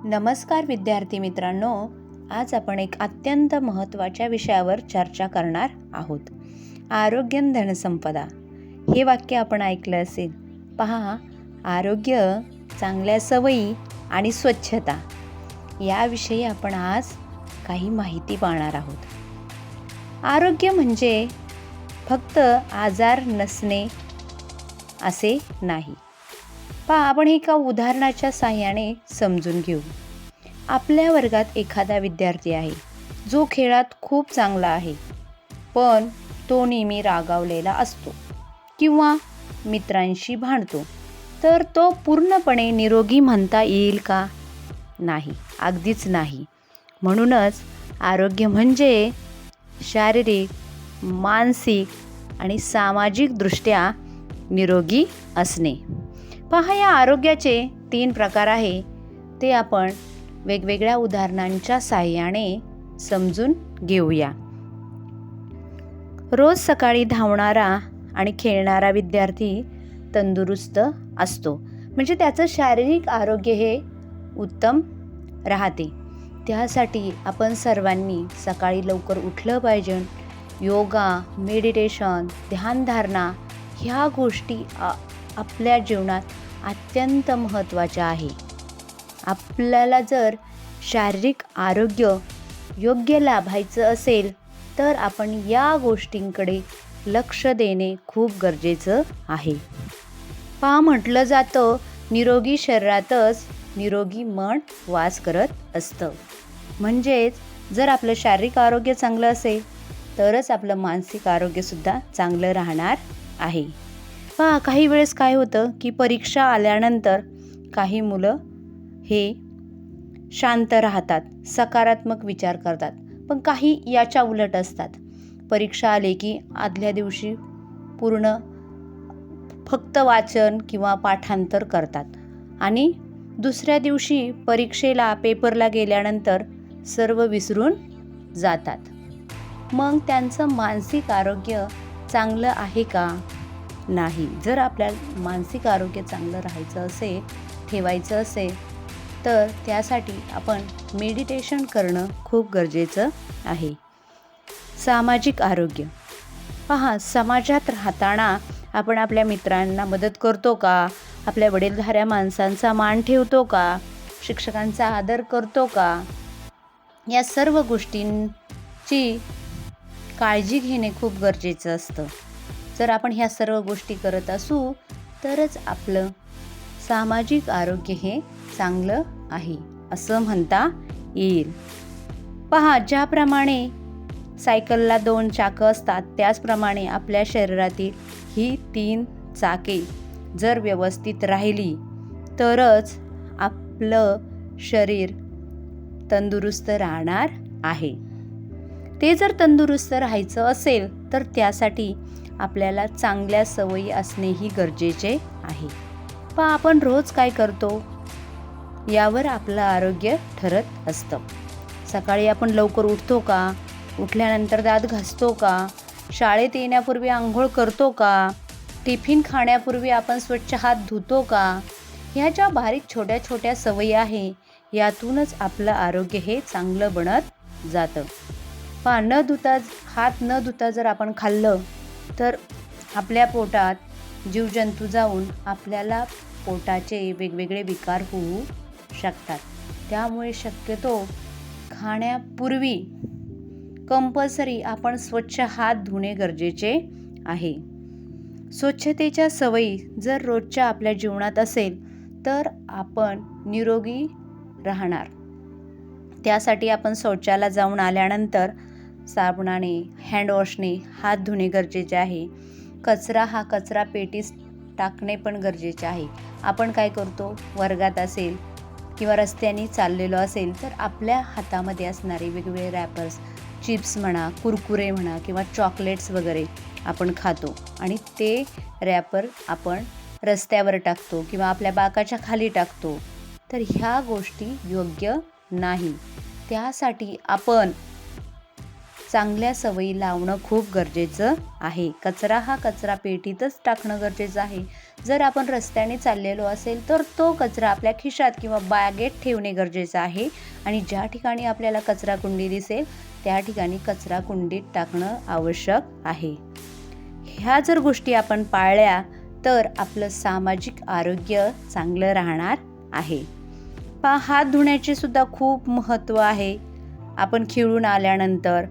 नमस्कार विद्यार्थी मित्रांनो, आज आपण एक अत्यंत महत्त्वाच्या विषयावर चर्चा करणार आहोत. आरोग्य धनसंपदा. हे वाक्य आपण ऐकलं असेल. पहा, आरोग्य, चांगल्या सवयी आणि स्वच्छता याविषयी आपण आज काही माहिती पाहणार आहोत. आरोग्य म्हणजे फक्त आजार नसणे असे नाही. आपण एका उदाहरणाच्या साहाय्याने समजून घेऊ. आपल्या वर्गात एखादा विद्यार्थी आहे जो खेळात खूप चांगला आहे, पण तो नेहमी रागावलेला असतो किंवा मित्रांशी भांडतो. तर तो पूर्णपणे निरोगी म्हणता येईल का? नाही, अगदीच नाही. म्हणूनच आरोग्य म्हणजे शारीरिक, मानसिक आणि सामाजिकदृष्ट्या निरोगी असणे. पहा, या आरोग्याचे 3 प्रकार आहे. ते आपण वेगवेगळ्या उदाहरणांच्या साहाय्याने समजून घेऊया. रोज सकाळी धावणारा आणि खेळणारा विद्यार्थी तंदुरुस्त असतो, म्हणजे त्याचं शारीरिक आरोग्य हे उत्तम राहते. त्यासाठी आपण सर्वांनी सकाळी लवकर उठलं पाहिजे. योगा, मेडिटेशन, ध्यानधारणा ह्या गोष्टी आपल्या जीवनात अत्यंत महत्त्वाच्या आहे. आपल्याला जर शारीरिक आरोग्य योग्य लाभायचं असेल तर आपण या गोष्टींकडे लक्ष देणे खूप गरजेचं आहे. म्हटलं जातं, निरोगी शरीरातच निरोगी मन वास करत असतं. म्हणजेच जर आपलं शारीरिक आरोग्य चांगलं असेल तरच आपलं मानसिक आरोग्यसुद्धा चांगलं राहणार आहे. काही वेळेस काय होतं की परीक्षा आल्यानंतर काही मुलं हे शांत राहतात, सकारात्मक विचार करतात, पण काही याच्या उलट असतात. परीक्षा आले की आदल्या दिवशी पूर्ण फक्त वाचन किंवा पाठांतर करतात आणि दुसऱ्या दिवशी परीक्षेला पेपरला गेल्यानंतर सर्व विसरून जातात. मग त्यांचं मानसिक आरोग्य चांगलं आहे का? नाही. जर आपल्याला मानसिक आरोग्य चांगलं राहायचं असेल, ठेवायचं असेल, तर त्यासाठी आपण मेडिटेशन करणं खूप गरजेचं आहे. सामाजिक आरोग्य. समाजात राहताना आपण आपल्या मित्रांना मदत करतो का? आपल्या वडीलधाऱ्या माणसांचा मान ठेवतो का? शिक्षकांचा आदर करतो का? या सर्व गोष्टींची काळजी घेणे खूप गरजेचं असतं. जर आपण ह्या सर्व गोष्टी करत असू तरच आपलं सामाजिक आरोग्य हे चांगलं आहे असं म्हणता येईल. ज्याप्रमाणे सायकलला 2 चाकं असतात, त्याचप्रमाणे आपल्या शरीरातील ही 3 चाके जर व्यवस्थित राहिली तरच आपलं शरीर तंदुरुस्त राहणार आहे. ते जर तंदुरुस्त राहायचं असेल तर त्यासाठी आपल्याला चांगल्या सवयी असणेही गरजेचे आहे. आपण रोज काय करतो यावर आपलं आरोग्य ठरत असतं. सकाळी आपण लवकर उठतो का? उठल्यानंतर दात घासतो का? शाळेत येण्यापूर्वी आंघोळ करतो का? टिफिन खाण्यापूर्वी आपण स्वच्छ हात धुतो का? ह्या ज्या बारीक छोट्या छोट्या सवयी आहे, यातूनच आपलं आरोग्य हे चांगलं बनत जातं. हात न धुता जर आपण खाल्लं तर आपल्या पोटात जीवजंतू जाऊन आपल्याला पोटाचे वेगवेगळे विकार होऊ शकतात. त्यामुळे शक्यतो खाण्यापूर्वी कंपल्सरी आपण स्वच्छ हात धुणे गरजेचे आहे. स्वच्छतेच्या सवयी जर रोजच्या आपल्या जीवनात असेल तर आपण निरोगी राहणार. त्यासाठी आपण शौचाला जाऊन आल्यानंतर साबणाने, हँडवॉशने हात धुणे गरजेचे आहे. कचरा पेटीस टाकणे पण गरजेचे आहे. आपण काय करतो, वर्गात असेल किंवा रस्त्याने चाललेलो असेल तर आपल्या हातामध्ये असणारे वेगवेगळे रॅपर्स, चिप्स म्हणा, कुरकुरे म्हणा किंवा चॉकलेट्स वगैरे आपण खातो आणि ते रॅपर आपण रस्त्यावर टाकतो किंवा आपल्या बाकाच्या खाली टाकतो. तर ह्या गोष्टी योग्य नाही. त्यासाठी आपण चांगल्या सवयी लावणं खूप गरजेचं आहे. कचरा हा कचरा पेटीतच टाकणं गरजेचं आहे. जर आपण रस्त्याने चाललेलो असेल तर तो कचरा आपल्या खिशात किंवा बॅगेत ठेवणे गरजेचं आहे आणि ज्या ठिकाणी आपल्याला कचरा कुंडी दिसेल त्या ठिकाणी कचरा कुंडीत टाकणं आवश्यक आहे. ह्या जर गोष्टी आपण पाळल्या तर आपलं सामाजिक आरोग्य चांगलं राहणार आहे. हात धुण्याचे सुद्धा खूप महत्त्व आहे. आपण खेळून आल्यानंतर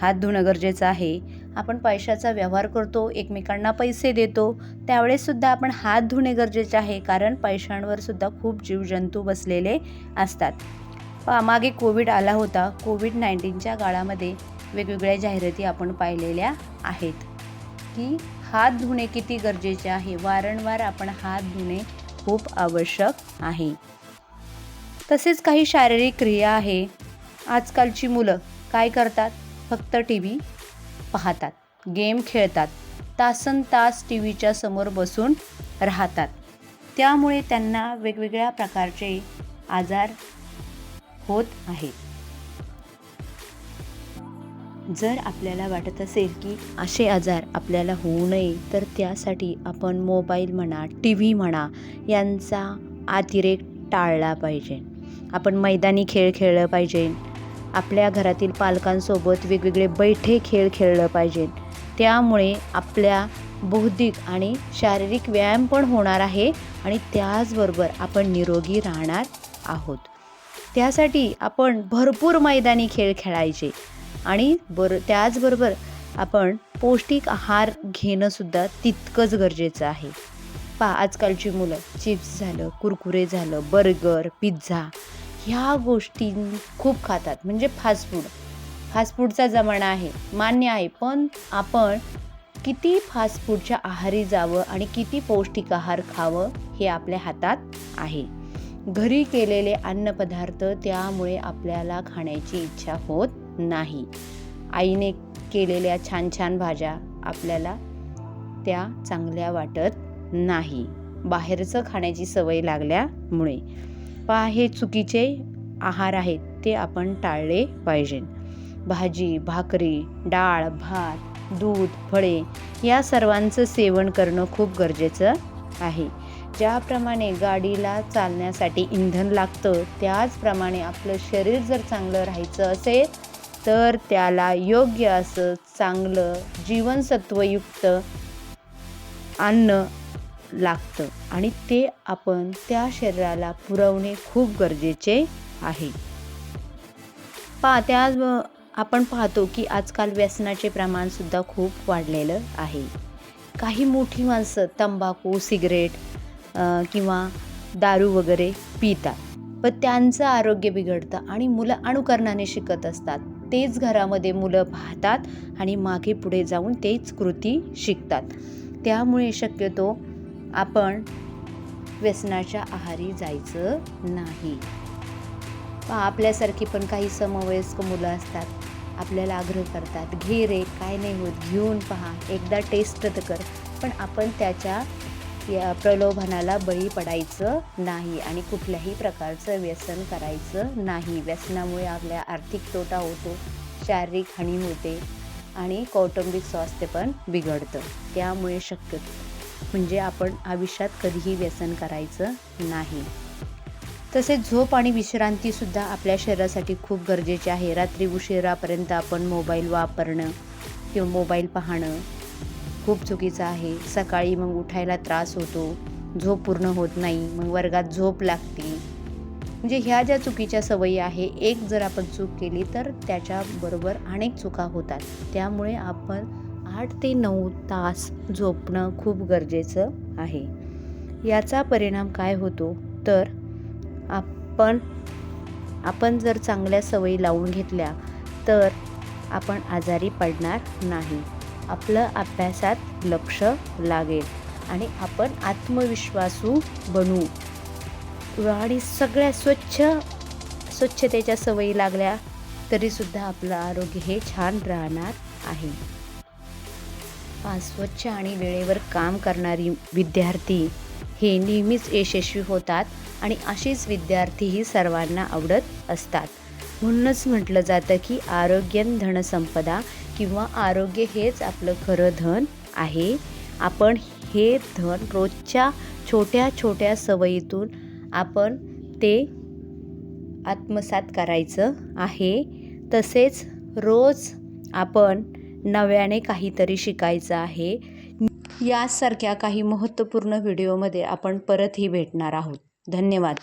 हात धुणं गरजेचं आहे. आपण पैशाचा व्यवहार करतो, एकमेकांना पैसे देतो, त्यावेळेस सुद्धा आपण हात धुणे गरजेचे आहे, कारण पैशांवर सुद्धा खूप जीवजंतू बसलेले असतात. मागे कोविड आला होता. कोविड-19च्या काळामध्ये वेगवेगळ्या जाहिराती आपण पाहिलेल्या आहेत की हात धुणे किती गरजेचे आहे. वारंवार आपण हात धुणे खूप आवश्यक आहे. तसेच काही शारीरिक क्रिया आहे. आजकालची मुलं काय करतात? फक्त टीव्ही पाहतात, गेम खेळतात, तासनतास टीव्हीच्या समोर बसून राहतात. त्यामुळे त्यांना वेगवेगळ्या प्रकारचे आजार होत आहेत. जर आपल्याला वाटत असेल की असे आजार आपल्याला होऊ नये तर त्यासाठी आपण मोबाईल म्हणा, टीव्ही म्हणा यांचा अतिरेक टाळला पाहिजे. आपण मैदानी खेळ खेळलं पाहिजे. आपल्या घरातील पालकांसोबत वेगवेगळे बैठे खेळ खेळलं पाहिजे. त्यामुळे आपल्या बौद्धिक आणि शारीरिक व्यायाम पण होणार आहे आणि त्याचबरोबर आपण निरोगी राहणार आहोत. त्यासाठी आपण भरपूर मैदानी खेळ खेळायचे आणि त्याचबरोबर आपण पौष्टिक आहार घेणंसुद्धा तितकंच गरजेचं आहे. आजकालची मुलं चिप्स झालं, कुरकुरे झालं, बर्गर, पिझ्झा ह्या गोष्टी खूप खातात. म्हणजे फास्टफूडचा जमाना आहे, मान्य आहे. पण आपण किती फास्टफूडच्या आहारी जावं आणि किती पौष्टिक आहार खावं हे आपल्या हातात आहे. घरी केलेले अन्नपदार्थ त्यामुळे आपल्याला खाण्याची इच्छा होत नाही. आईने केलेल्या छान छान भाज्या आपल्याला त्या चांगल्या वाटत नाही, बाहेरचं खाण्याची सवय लागल्यामुळे. हे चुकीचे आहार आहेत ते आपण टाळले पाहिजे. भाजी, भाकरी, डाळ, भात, दूध, फळे या सर्वांचं सेवन करणं खूप गरजेचं आहे. ज्याप्रमाणे गाडीला चालण्यासाठी इंधन लागतं त्याचप्रमाणे आपलं शरीर जर चांगलं राहायचं असेल तर त्याला योग्य असं चांगलं जीवनसत्वयुक्त अन्न लागतं आणि ते आपण त्या शरीराला पुरवणे खूप गरजेचे आहे. आपण पाहतो की आजकाल व्यसनाचे प्रमाण सुद्धा खूप वाढलेलं आहे. काही मोठी माणसं तंबाखू, सिगरेट किंवा दारू वगैरे पितात, पण त्यांचं आरोग्य बिघडतं आणि मुलं अनुकरणाने शिकत असतात. तेच घरामध्ये मुलं पाहतात आणि मागे पुढे जाऊन तेच कृती शिकतात. त्यामुळे शक्यतो आपण व्यसनाच्या आहारी जायचं नाही. आपल्यासारखी पण काही समवयस्क मुलं असतात, आपल्याला आग्रह करतात, घे रे, काय नाही होत, घेऊन पहा, एकदा टेस्ट तर कर. पण आपण त्याच्या या प्रलोभनाला बळी पडायचं नाही आणि कुठल्याही प्रकारचं व्यसन करायचं नाही. व्यसनामुळे आपल्या आर्थिक तोटा होतो, शारीरिक हानी होते आणि कौटुंबिक स्वास्थ्य पण बिघडतं. त्यामुळे म्हणजे आपण आयुष्यात कधीही व्यसन करायचं नाही. तसेच झोप आणि विश्रांतीसुद्धा आपल्या शरीरासाठी खूप गरजेचे आहे. रात्री उशिरापर्यंत आपण मोबाईल वापरणं किंवा मोबाईल पाहणं खूप चुकीचं आहे. सकाळी मग उठायला त्रास होतो, झोप पूर्ण होत नाही, मग वर्गात झोप लागते. म्हणजे ह्या ज्या चुकीच्या सवयी आहे, एक जर आपण चूक केली तर त्याच्याबरोबर अनेक चुका होतात. त्यामुळे आपण 8 ते 9 तास झोपणं खूप गरजेचं आहे. याचा परिणाम काय होतो तर आपण जर चांगल्या सवयी लावून घेतल्या तर आपण आजारी पडणार नाही. आपलं अभ्यासात लक्ष लागेल आणि आपण आत्मविश्वासू बनू आणि सगळ्या स्वच्छतेच्या सवयी लागल्या तरीसुद्धा आपलं आरोग्य हे छान राहणार आहे. स्वच्छ आणि वेळेवर काम करणारी विद्यार्थी हे नेहमीच यशस्वी होतात आणि असेच विद्यार्थीही सर्वांना आवडत असतात. म्हणूनच म्हटलं जातं की आरोग्यं धनसंपदा किंवा आरोग्य हेच आपलं खरं धन आहे. आपण हे धन रोजच्या छोट्या छोट्या सवयीतून आपण ते आत्मसात करायचं आहे. तसेच रोज आपण नव्याने काहीतरी शिकायचं आहे. यासारख्या काही महत्त्वपूर्ण व्हिडिओमध्ये आपण परतही भेटणार आहोत. धन्यवाद.